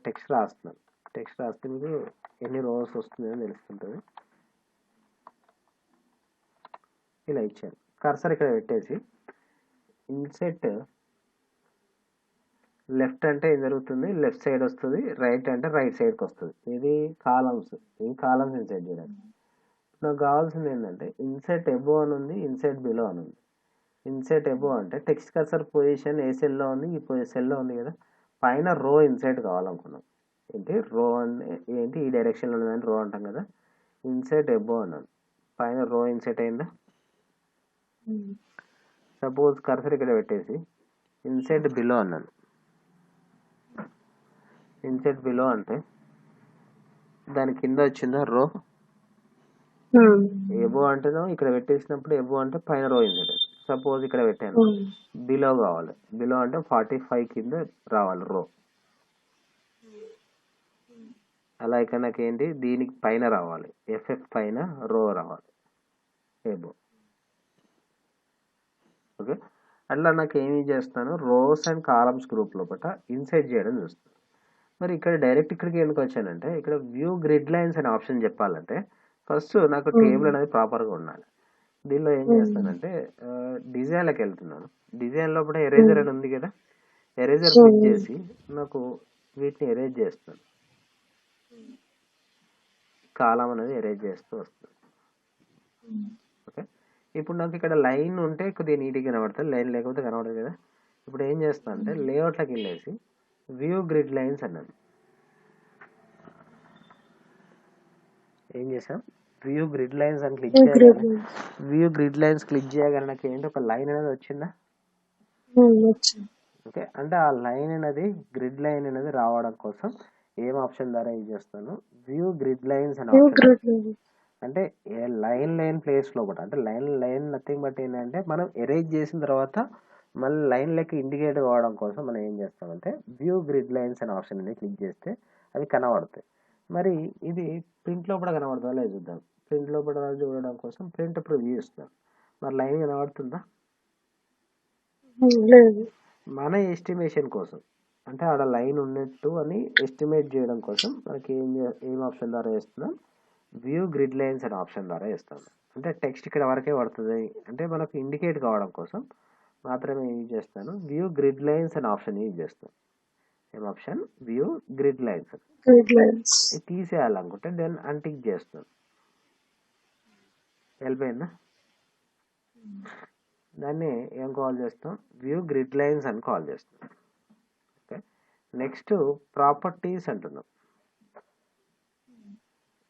టెక్స్ట్ రాస్తున్నాను. టెక్స్ట్ రాస్తే మీకు ఎన్ని రోస్ వస్తుందో తెలుస్తుంటుంది. ఇలా ఇచ్చాను. కర్సర్ ఇక్కడ పెట్టేసి ఇన్సెట్ లెఫ్ట్ అంటే ఏం జరుగుతుంది? లెఫ్ట్ సైడ్ వస్తుంది. రైట్ అంటే రైట్ సైడ్కి వస్తుంది. ఇది కాలమ్స్. ఈ కాలమ్స్ ఇన్సెట్ చేయడానికి నాకు కావాల్సింది ఏంటంటే ఇన్సెట్ ఎబో అని ఉంది, ఇన్సెట్ బిలో అని ఉంది. ఇన్సెట్ ఎబో అంటే టెక్స్ట్ కర్సర్ పొజిషన్ ఏ సెల్లో ఉంది? ఈ సెల్లో ఉంది కదా. పైన రో ఇన్సెట్ కావాలనుకున్నాం. ఏంటి? రో ఏంటి? ఈ డైరెక్షన్లో ఉన్నదని రో అంటాం కదా. ఇన్సెట్ ఎబో అన్నాను. పైన రో ఇన్సెట్ అయిందా? సపోజ్ కర్సర్ ఇక్కడ పెట్టేసి ఇన్సెట్ బిలో అన్నాను. ఇన్సెట్ బిలో అంటే దాని కింద వచ్చిందా రో. ఎబో అంటేనో ఇక్కడ పెట్టేసినప్పుడు ఎబో అంటే పైన రో ఇన్సెట్. సపోజ్ ఇక్కడ పెట్టాను, బిలో కావాలి. బిలో అంటే 45 కింద రావాలి రో. అలా ఇక్కడ నాకు ఏంటి? దీనికి పైన రావాలి. ఎఫ్ఎఫ్ పైన రో రావాలి. ఎబో. ఓకే, అట్లా నాకు ఏమి చేస్తాను? రోస్ అండ్ కాలమ్స్ గ్రూప్ లోపల ఇన్సైడ్ చేయడం చూస్తాను. మరి ఇక్కడ డైరెక్ట్ ఇక్కడికి ఎందుకు వచ్చానంటే ఇక్కడ వ్యూ గ్రిడ్ లైన్స్ అనే ఆప్షన్ చెప్పాలంటే ఫస్ట్ నాకు టేబుల్ అనేది ప్రాపర్గా ఉండాలి. దీనిలో ఏం చేస్తానంటే డిజైన్లోకి వెళ్తున్నాను. డిజైన్ లోపల ఎరేజర్ అని ఉంది కదా. ఎరేజర్ క్లిక్ చేసి నాకు వీటిని ఎరేజ్ చేస్తాను. కాలం అనేది ఎరేజ్ చేస్తూ వస్తుంది. ఓకే, ఇప్పుడు నాకు ఇక్కడ లైన్ ఉంటే కొద్దిగా నీట్గా కనబడుతుంది. లైన్ లేకపోతే కనబడదు కదా. ఇప్పుడు ఏం చేస్తాను అంటే లేఅవుట్లోకి వెళ్ళేసి వ్యూ గ్రిడ్ లైన్స్ అన్నాను. ఏం చేసాం? వ్యూ గ్రిడ్ లైన్స్ అని క్లిక్ చేయగానే వ్యూ గ్రిడ్ లైన్స్ క్లిక్ చేయగానే నాకు ఏంటి? ఒక లైన్ అనేది వచ్చిందా? ఓకే, అంటే ఆ లైన్ అనేది గ్రిడ్ లైన్ అనేది రావడం కోసం ఏం ఆప్షన్ ద్వారా యూజ్ చేస్తాను? వ్యూ గ్రిడ్ లైన్స్ అనే ఆప్షన్. అంటే లైన్ ప్లేస్ లోపల అంటే లైన్ నథింగ్ బట్ ఏంటంటే మనం ఎరేజ్ చేసిన తర్వాత మళ్ళీ లైన్ లెక్క ఇండికేట్ కావడం కోసం మనం ఏం చేస్తామంటే వ్యూ గ్రిడ్ లైన్స్ అనే ఆప్షన్ అనేది క్లిక్ చేస్తే అవి కనబడతాయి. మరి ఇది ప్రింట్ లోపల కనబడుతుందా లేదు చూద్దాం. ప్రింట్ లోపల చూడడం కోసం ప్రింట్ ప్రివ్యూ ఇస్తాం. మరి లైన్ కనబడుతుందా? మన ఎస్టిమేషన్ కోసం అంటే ఆడ లైన్ ఉన్నట్టు అని ఎస్టిమేట్ చేయడం కోసం మనకి ఏం ఆప్షన్ ద్వారా వేస్తున్నాం? వ్యూ గ్రిడ్ లైన్స్ అనే ఆప్షన్ ద్వారా వేస్తాం. అంటే టెక్స్ట్ ఇక్కడ వరకే పడుతుంది అంటే మనకు ఇండికేట్ కావడం కోసం మాత్రమే యూజ్ చేస్తాను. వ్యూ గ్రిడ్ లైన్స్ అనే ఆప్షన్ యూజ్ చేస్తాను. ఏం ఆప్షన్? View grid lines. తీసేయాలనుకుంటే దెన్ అన్టిక్ చేస్తాను. వెళ్ళిపోయిందా? దాన్ని ఏం కాల్ చేస్తాం? వ్యూ గ్రిడ్ లైన్స్ అని కాల్ చేస్తాం. ఓకే, నెక్స్ట్ ప్రాపర్టీస్ అంటున్నాం.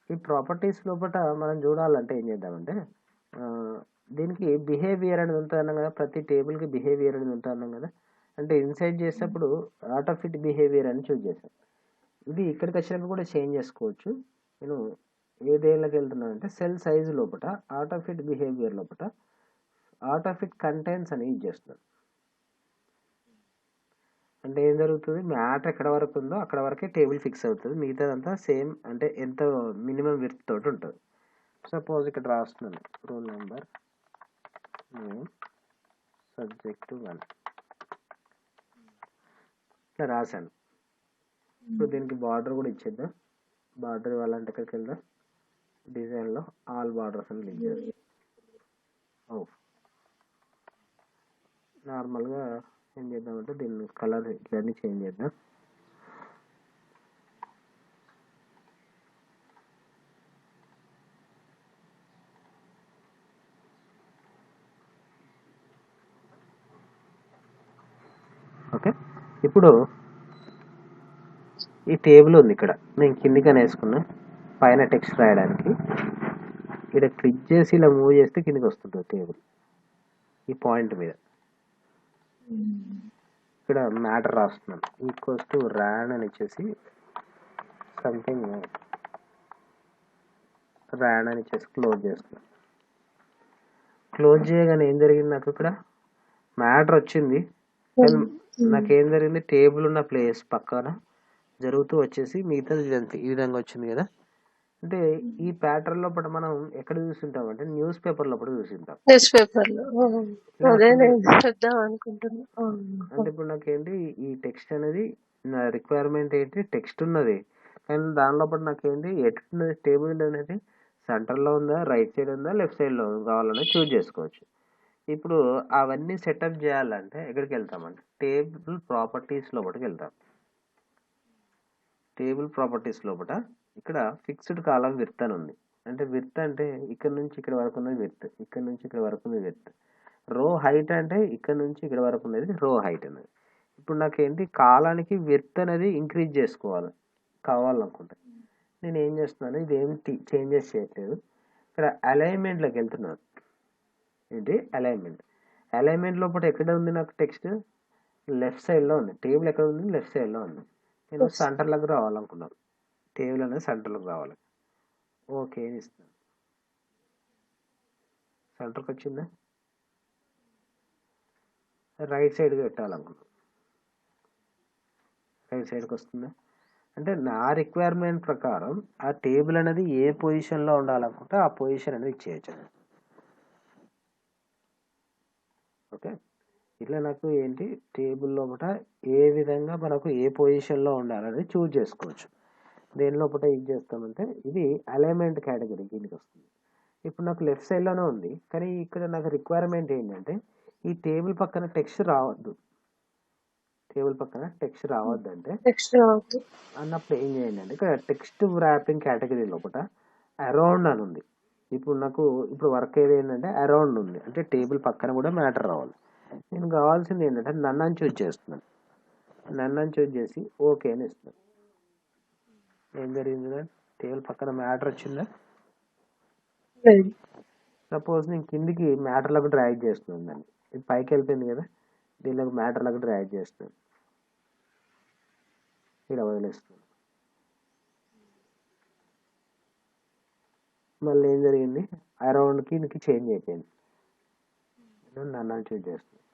ఈ ప్రాపర్టీస్ లోపల మనం చూడాలంటే ఏం చేద్దామంటే దీనికి బిహేవియర్ అనేది ఉంటుంది అన్నాం కదా. ప్రతి టేబుల్కి బిహేవియర్ అనేది ఉంటుంది అన్నాం కదా. అంటే ఇన్సైడ్ చేసేటప్పుడు ఆటో ఫిట్ బిహేవియర్ అని చూస్ చేసాం. ఇది ఇక్కడికి వచ్చినప్పుడు కూడా చేంజ్ చేసుకోవచ్చు. నేను ఏ దేనిలోకి వెళ్తున్నాను అంటే సెల్ సైజు లోపల ఆటో ఫిట్ బిహేవియర్ లోపల ఆటో ఫిట్ కంటెంట్స్ అని యూజ్ చేస్తున్నాను. అంటే ఏం జరుగుతుంది, మ్యాటర్ ఎక్కడ వరకు ఉందో అక్కడ వరకే టేబుల్ ఫిక్స్ అవుతుంది, మిగతాదంతా సేమ్ అంటే ఎంత మినిమం విడ్త్ తోటి ఉంటుంది. సపోజ్ ఇక్కడ రాస్తున్నాను రూల్ నెంబర్ నేమ్ సబ్జెక్ట్ 1 ఇట్లా రాశాను. ఇప్పుడు దీనికి బార్డర్ కూడా ఇచ్చేద్దాం. బార్డర్ ఇవ్వాలంటే ఎక్కడికి వెళ్దాం, డిజైన్లో ఆల్ బార్డర్స్ అని క్లిక్ చేస్తాం. నార్మల్గా ఏం చేద్దామంటే దీన్ని కలర్ ఇట్లన్నీ చేంజ్ చేద్దాం. ఓకే, ఇప్పుడు ఈ టేబుల్ ఉంది ఇక్కడ, నేను కిందికని వేసుకున్నా పైన టెక్స్ట్ రాయడానికి. ఇక్కడ క్లిక్ చేసి ఇలా మూవ్ చేస్తే కిందికి వస్తుంది టేబుల్ ఈ పాయింట్ మీద. ఇక్కడ మ్యాటర్ రాస్తున్నాను ఈక్వల్స్ టు ర్యాన్ అని ఇచ్చేసి సంథింగ్ ర్యాన్ అని ఇచ్చేసి క్లోజ్ చేస్తున్నాను. క్లోజ్ చేయగానే ఏం జరిగింది, నాకు ఇక్కడ మ్యాటర్ వచ్చింది. నాకేం జరిగింది, టేబుల్ ఉన్న ప్లేస్ పక్కన జరుగుతూ వచ్చేసి మిగతాది ఈ విధంగా వచ్చింది కదా. అంటే ఈ ప్యాటర్న్ లోపల మనం ఎక్కడ చూస్తుంటాం అంటే న్యూస్ పేపర్ లోపల చూస్తుంటాం. అంటే ఇప్పుడు నాకేంటి ఈ టెక్స్ట్ అనేది నా రిక్వైర్మెంట్ ఏంటి, టెక్స్ట్ ఉన్నది కానీ దాని లోపల నాకేంటి ఎట్టున్నది టేబుల్ అనేది సెంటర్లో ఉందా, రైట్ సైడ్ ఉందా, లెఫ్ట్ సైడ్లో కావాలని చూజ్ చేసుకోవచ్చు. ఇప్పుడు అవన్నీ సెటప్ చేయాలంటే ఎక్కడికి వెళ్తామంటే టేబుల్ ప్రాపర్టీస్ లోపలికి వెళ్తాం. టేబుల్ ప్రాపర్టీస్ లోపల ఇక్కడ ఫిక్స్డ్ కాలం విడ్త్ అని ఉంది. అంటే విడ్త్ అంటే ఇక్కడ నుంచి ఇక్కడ వరకు ఉన్నది విడ్త్, ఇక్కడ నుంచి ఇక్కడ వరకు ఉన్నది విడ్త్. రో హైట్ అంటే ఇక్కడ నుంచి ఇక్కడ వరకు ఉన్నది రో హైట్ అనేది. ఇప్పుడు నాకేంటి కాలానికి విడ్త్ అనేది ఇంక్రీజ్ చేసుకోవాలి కావాలనుకుంటే నేను ఏం చేస్తున్నాను, ఇది ఏం చేంజెస్ చేయట్లేదు. ఇక్కడ అలైన్మెంట్లోకి వెళ్తున్నాను. ఏంటి అలైన్మెంట్ లోపల ఎక్కడ ఉంది నాకు టెక్స్ట్, లెఫ్ట్ సైడ్లో ఉంది. టేబుల్ ఎక్కడ ఉంది, లెఫ్ట్ సైడ్లో ఉంది. నేను సెంటర్లోకి రావాలనుకున్నాను, టేబుల్ అనేది సెంటర్లోకి రావాలి. ఓకే అని ఇస్తాను. సెంటర్కి వచ్చిందా, రైట్ సైడ్కి పెట్టాలనుకున్నాను, రైట్ సైడ్కి వస్తుందా. అంటే నా రిక్వైర్మెంట్ ప్రకారం ఆ టేబుల్ అనేది ఏ పొజిషన్లో ఉండాలనుకుంటే ఆ పొజిషన్ అనేది ఇచ్చేయచ్చు. ఓకే, ఇట్లా నాకు ఏంటి టేబుల్ లోపల ఏ విధంగా మనకు ఏ పొజిషన్లో ఉండాలని చూజ్ చేసుకోవచ్చు. దేని లోపల ఏం చేస్తామంటే ఇది అలైన్మెంట్ కేటగిరీ దీనికి వస్తుంది. ఇప్పుడు నాకు లెఫ్ట్ సైడ్లోనే ఉంది కానీ ఇక్కడ నాకు రిక్వైర్మెంట్ ఏంటంటే ఈ టేబుల్ పక్కన టెక్స్ట్ రావద్దు. టేబుల్ పక్కన టెక్స్ట్ రావద్దు అంటే అన్నప్పుడు ఏం చేయండి అంటే ఇక్కడ టెక్స్ట్ ర్యాపింగ్ కేటగిరీ లోపల అరౌండ్ అని ఉంది. ఇప్పుడు వర్క్ ఏది ఏంటంటే అరౌండ్ ఉంది, అంటే టేబుల్ పక్కన కూడా మ్యాటర్ రావాలి. నేను కావాల్సింది ఏంటంటే నన్ను అని చూజ్ చేస్తున్నాను. నన్ను అని చూజ్ చేసి ఓకే అని ఇస్తున్నాను. ఏం జరిగింది, టేబుల్ పక్కన మ్యాటర్ వచ్చిందా. సపోజ్ నేను కిందికి మ్యాటర్లకు డ్రాగ్ చేస్తున్నాను, దాన్ని ఇది పైకి వెళ్ళిపోయింది కదా, దీనిలోకి మ్యాటర్లకు డ్రాగ్ చేస్తున్నాను, ఇలా వదిలేస్తున్నాను. మళ్ళీ ఏం జరిగింది, అరౌండ్కి దీనికి చేంజ్ అయిపోయింది. నన్ను చూజ్ చేస్తున్నాను.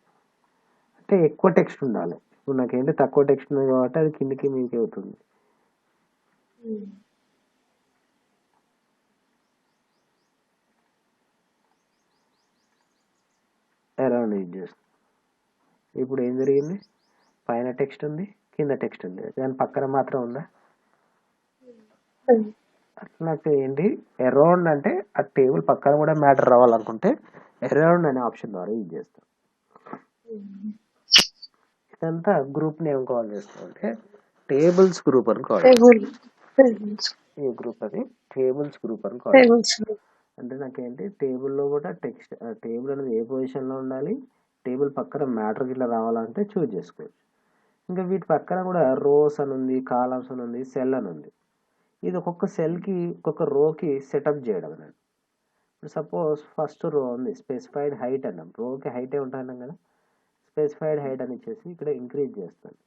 అంటే ఎక్కువ టెక్స్ట్ ఉండాలి. ఇప్పుడు నాకేంటి తక్కువ టెక్స్ట్ ఉంది కాబట్టి అది కిందికి మీకే అవుతుంది. అరౌండ్ యూజ్ చేస్తుంది. ఇప్పుడు ఏం జరిగింది, పైన టెక్స్ట్ ఉంది, కింద టెక్స్ట్ ఉంది, దాని పక్కన మాత్రం ఉందా. నాకు ఏంటి అరౌండ్ అంటే ఆ టేబుల్ పక్కన కూడా మ్యాటర్ రావాలనుకుంటే అరౌండ్ అనే ఆప్షన్ ద్వారా యూజ్ చేస్తాం. ఇదంతా గ్రూప్ నేమ్ కాల్ చేస్తాం, అంటే టేబుల్స్ గ్రూప్ అని కాల్ ఈ గ్రూప్ అది టేబుల్స్ గ్రూప్ అని కాల్. అంటే నాకేంటి టేబుల్లో కూడా టెక్స్ట్ టేబుల్ అనేది ఏ పొజిషన్లో ఉండాలి, టేబుల్ పక్కన మ్యాటర్ ఇట్లా రావాలంటే చూజ్ చేసుకోవచ్చు. ఇంకా వీటి పక్కన కూడా రోస్ అని ఉంది, కాలమ్స్ అని ఉంది, సెల్ అని ఉంది. ఇది ఒక్కొక్క సెల్కి ఒక్కొక్క రోకి సెటప్ చేయడం అన్నట్టు. సపోజ్ ఫస్ట్ రో ఉంది, స్పెసిఫైడ్ హైట్ అన్నాం, రోకి హైటే ఉంటాను కదా, స్పెసిఫైడ్ హైట్ అని ఇచ్చేసి ఇక్కడ ఇంక్రీజ్ చేస్తాను,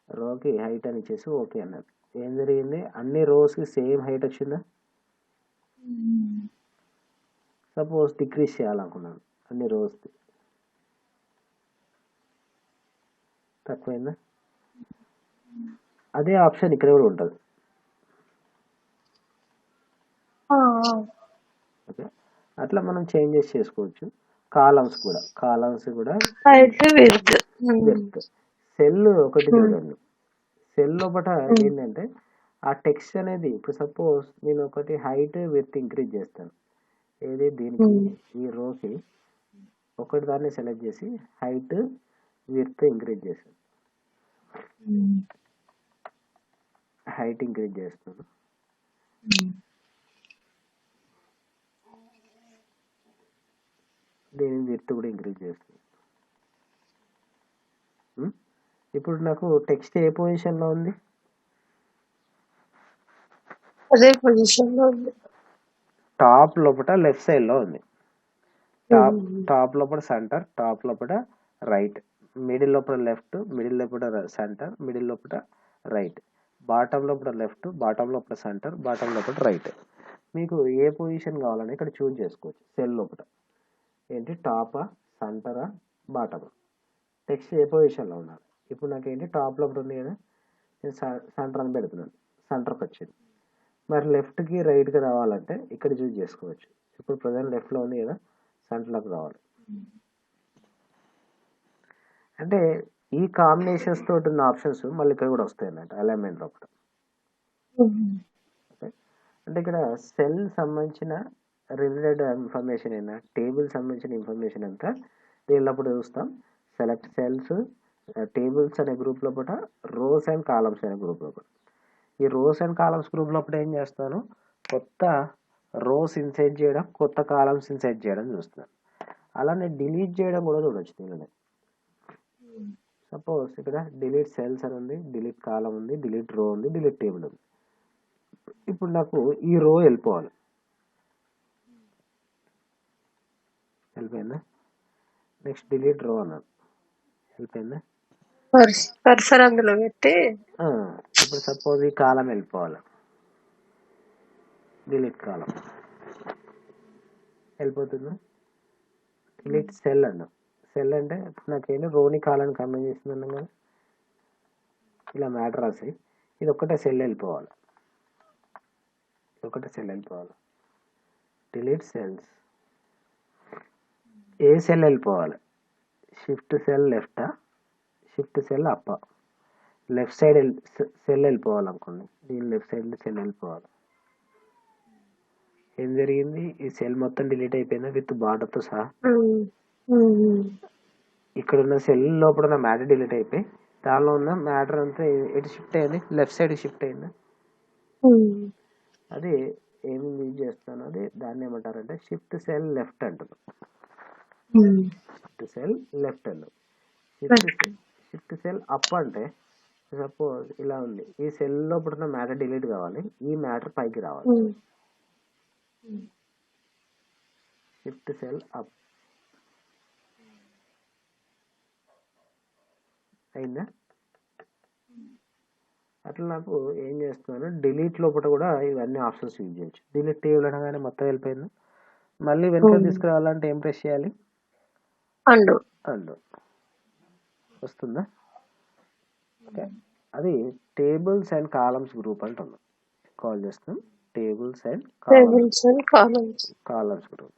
రోకి హైట్ అని ఇచ్చేసి ఓకే అన్నది. ఏం జరిగింది, అన్ని రోస్కి సేమ్ హైట్ వచ్చిందా. సపోజ్ డిక్రీజ్ చేయాలనుకున్నాను అన్ని రోస్కి, తక్కువైందా? అదే ఆప్షన్ ఇక్కడ కూడా ఉంటుంది. ఓకే, అట్లా మనం చేంజెస్ చేసుకోవచ్చు. కాలమ్స్ కూడా హైట్ విడ్త్. విడ్త్. సెల్ ఒకటి చూడండి, సెల్ లోపల ఏంటంటే ఆ టెక్స్ట్ అనేది ఇప్పుడు సపోజ్ నేను ఒకటి హైట్ విడ్త్ ఇంక్రీజ్ చేస్తాను. ఏది దీనికి ఈ రోకి ఒకటి దాన్ని సెలెక్ట్ చేసి హైట్ విడ్త్ ఇంక్రీజ్ చేస్తాను. హైట్ ఇంక్రీజ్ చేస్తాను. దీని విడ్త్ కూడా ఇంక్రీజ్ చేస్తాను. ఇప్పుడు నాకు టెక్స్ట్ ఏ పొజిషన్లో ఉంది? అదే పొజిషన్ లో ఉంది. టాప్ లోపల లెఫ్ట్ సైడ్లో ఉంది. టాప్ లోపల సెంటర్, టాప్ లోపల రైట్, మిడిల్ లోపల లెఫ్ట్, మిడిల్ లోపల సెంటర్, మిడిల్ లోపల రైట్, బాటమ్ లోపల లెఫ్ట్, బాటమ్ లోపల సెంటర్, బాటమ్ లోపల రైట్. మీకు ఏ పొజిషన్ కావాలని ఇక్కడ చూజ్ చేసుకోవచ్చు. సెల్ లోపల ఏంటి టాపా, సెంటరా, బాటమా, టెక్స్ట్ ఏ పొజిషన్లో ఉండాలి. ఇప్పుడు నాకు ఏంటి టాప్ లోపల ఉంది కదా, నేను సెంటర్ అని పెడుతున్నాను, సెంటర్కి వచ్చింది. మరి లెఫ్ట్కి రైట్కి రావాలంటే ఇక్కడ చూజ్ చేసుకోవచ్చు. ఇప్పుడు ప్రజెంట్ లెఫ్ట్లో ఉంది కదా, సెంటర్లోకి రావాలి. అంటే ఈ కాంబినేషన్స్ తోటి ఉన్న ఆప్షన్స్ మళ్ళీ ఇక్కడ కూడా వస్తాయి అన్నట్టు అలైన్మెంట్ లోపల. ఓకే, అంటే ఇక్కడ సెల్ సంబంధించిన రిలేటెడ్ ఇన్ఫర్మేషన్ అయినా, టేబుల్ సంబంధించిన ఇన్ఫర్మేషన్ అంతా దీనిలోపల చూస్తాం. సెలెక్ట్ సెల్స్, టేబుల్స్ అనే గ్రూప్ లోపల, రోస్ అండ్ కాలమ్స్ అనే గ్రూప్ లోపల. ఈ రోస్ అండ్ కాలమ్స్ గ్రూప్ లోపల ఏం చేస్తాను, కొత్త రోస్ ఇన్సైడ్ చేయడం, కొత్త కాలమ్స్ ఇన్సైడ్ చేయడం చూస్తున్నాను. అలానే డిలీట్ చేయడం కూడా చూడొచ్చు దీనిలో. సపోజ్ ఇక్కడ డిలీట్ సెల్స్ అని ఉంది, డిలీట్ కాలం ఉంది, డిలీట్ రో ఉంది, డిలీట్ టేబుల్ ఉంది. ఇప్పుడు నాకు ఈ రో వెళ్ళిపోవాలి. వెళ్ళిపోయిందా? నెక్స్ట్ డిలీట్ రో అన్నాను, వెళ్ళిపోయిందా? కర్సర్ అందులో పెట్టి ఇప్పుడు సపోజ్ ఈ కాలం వెళ్ళిపోవాలి, డిలీట్ కాలం వెళ్ళిపోతుందా? డిలీట్ సెల్ అన్నాం. సెల్ అంటే ఇప్పుడు నాకేంటి రోని కాలాన్ని కంబైన్ చేస్తున్నాను కదా, ఇలా మ్యాటర్ రాసి ఇది ఒక్కటే సెల్ వెళ్ళిపోవాలి, ఒకటే సెల్ వెళ్ళిపోవాలి. డిలీట్ సెల్స్, ఏ సెల్ వెళ్ళిపోవాలి? షిఫ్ట్ సెల్ లెఫ్టా, షిఫ్ట్ సెల్ అప్పా? లెఫ్ట్ సైడ్ సెల్ వెళ్ళిపోవాలనుకోండి, దీని లెఫ్ట్ సైడ్ సెల్ వెళ్ళిపోవాలి. ఏం జరిగింది, ఈ సెల్ మొత్తం డిలీట్ అయిపోయిందా విత్ బార్డర్తో సహా. ఇక్కడ ఉన్న సెల్ లోపల ఉన్న మ్యాటర్ డిలీట్ అయిపోయి దానిలో ఉన్న మ్యాటర్ అంతా ఎటు షిఫ్ట్ అయింది, లెఫ్ట్ సైడ్ షిఫ్ట్ అయిందా. అది ఏమి యూజ్ చేస్తాను, అది దాన్ని ఏమంటారంటే షిఫ్ట్ సెల్ లెఫ్ట్ అంటారు. షిఫ్ట్ సెల్ లెఫ్ట్ అంటారు. షిఫ్ట్ సెల్ అప్ అంటే సపోజ్ ఇలా ఉంది, ఈ సెల్ లోపల ఉన్న మ్యాటర్ డిలీట్ కావాలి, ఈ మ్యాటర్ పైకి రావాలి. షిఫ్ట్ సెల్ అప్ అయిందా? అట్లా నాకు ఏం చేస్తున్నాను, డిలీట్ లోపల కూడా ఇవన్నీ ఆప్షన్స్ యూజ్ చేయొచ్చు. డిలీట్ టేబుల్ అనగానే మొత్తం వెళ్ళిపోయింది. మళ్ళీ వెనక తీసుకురావాలంటే ఏం ప్రెస్ చేయాలి, అండు వస్తుందా? ఓకే, అది టేబుల్స్ అండ్ కాలమ్స్ గ్రూప్ అంటున్నాం, కాల్ చేస్తున్నాం టేబుల్స్ అండ్ కాలమ్స్ గ్రూప్.